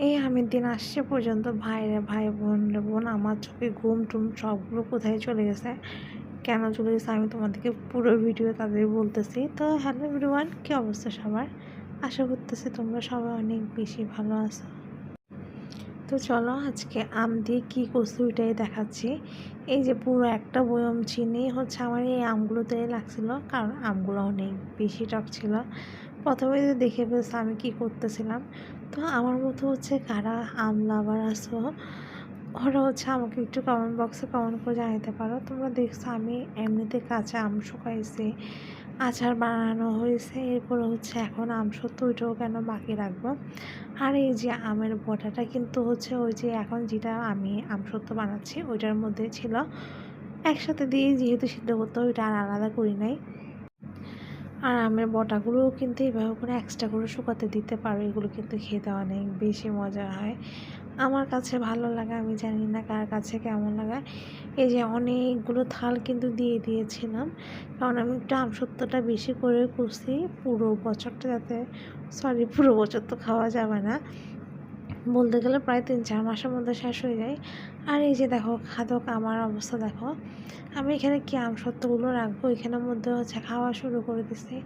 এই আমের দিন আসছে পর্যন্ত ভাইরে ভাই, বোন রে বোন, আমার চোখে ঘুম টুম সবগুলো কোথায় চলে গেছে, কেন চলে গেছে আমি তোমাদেরকে পুরো ভিডিও তাদের বলতেছি। তো হ্যালো এভরিওয়ান, কী অবস্থা সবার? আশা করতেছি তোমরা সবাই অনেক বেশি ভালো আছো। তো চলো আজকে আম দিয়ে কী করছি ওইটাই দেখাচ্ছি। এই যে পুরো একটা বয়ম চিনি হচ্ছে আমার এই আমগুলোতে লাগছিল, কারণ আমগুলো অনেক বেশি টক ছিল। প্রথমে যে দেখে ফেলছে আমি কী করতেছিলাম। তো আমার মতো হচ্ছে কারা আম লাভার আছো, ওরা হচ্ছে আমাকে একটু কমেন্ট বক্সে কমেন্ট করে জানাতে পারো। তোমরা দেখছো আমি এমনিতে কাঁচা আম শুকাইছি, আচার বানানো হয়েছে, এরপরে হচ্ছে এখন আম সত্য ওইটাও কেন বাকি রাখবো। আর এই যে আমের বটাটা কিন্তু হচ্ছে ওই যে এখন যেটা আমি আম সত্য বানাচ্ছি ওইটার মধ্যে ছিল, একসাথে দিয়ে যেহেতু সিদ্ধ করতে ওইটা আর আলাদা করি নাই। আর আমের বটাগুলোও কিন্তু এভাবে করে এক্সট্রা করে শুকাতে দিতে পারো, এগুলো কিন্তু খেতে অনেক বেশি মজা হয়। আমার কাছে ভালো লাগে, আমি জানি না কার কাছে কেমন লাগে। এই যে অনেকগুলো থাল কিন্তু দিয়ে দিয়েছিলাম, কারণ আমি একটু আমসত্ত্বটা বেশি করে করছি পুরো বছরটা, যাতে পুরো বছর তো খাওয়া যাবে না, বলতে গেলে প্রায় 3-4 মাসের মধ্যে শেষ হয়ে যায়। আর এই যে দেখো খাদক আমার অবস্থা দেখো, আমি এখানে কি আমসত্ত্বগুলো রাখবো এখানের মধ্যে হচ্ছে খাওয়া শুরু করে দিছি।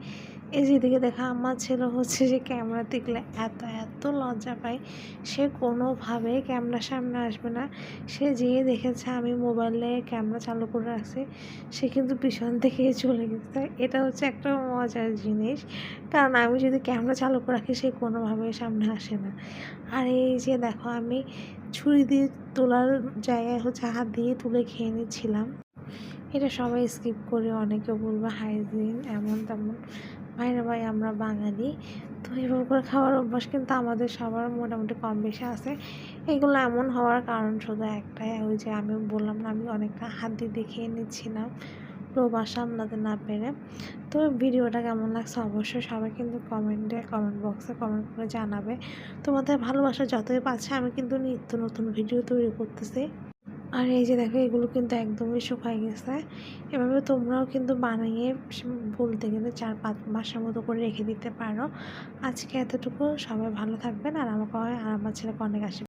এই যেদিকে দেখা আমার ছেলে হচ্ছে যে ক্যামেরা দেখলে এত এত লজ্জা পায়, সে কোনোভাবে ক্যামেরার সামনে আসবে না। সে যেয়ে দেখেছে আমি মোবাইলে ক্যামেরা চালু করে রাখছি, সে কিন্তু পিছন থেকে চলে গেছে। এটা হচ্ছে একটা মজার জিনিস, কারণ আমি যদি ক্যামেরা চালু করে রাখি সে কোনোভাবেই সামনে আসে না। আর এই যে দেখো আমি ছুরি দিয়ে তোলার জায়গায় হচ্ছে হাত দিয়ে তুলে খেয়ে নিচ্ছিলাম। এটা সবাই স্কিপ করে, অনেকে বলবে হাইজিন এমন তেমন। ভাইরা ভাই, আমরা বাঙালি, তো এভাবে করে খাওয়ার অভ্যাস কিন্তু আমাদের সবার মোটামুটি কম বেশি আছে। এগুলো এমন হওয়ার কারণ শুধু একটাই, ওই যে আমি বললাম না, আমি অনেকটা হাত দিয়ে খেয়ে নিচ্ছিলাম প্রবাস সামলাতে না পেরে। তো ভিডিওটা কেমন লাগছে অবশ্যই সবাই কিন্তু কমেন্ট বক্সে কমেন্ট করে জানাবে। তোমাদের ভালোবাসা যতই পাচ্ছে আমি কিন্তু নিত্য নতুন ভিডিও তৈরি করতেছি। আর এই যে দেখো এগুলো কিন্তু একদমই শুকায় গেছে। এভাবে তোমরাও কিন্তু বানিয়ে বলতে গেলে 4-5 মাসের মতো করে রেখে দিতে পারো। আজকে এতটুকু, সবাই ভালো থাকবেন আর আমাকে আর আমার ছেলেকে অনেক আশীর্বাদ।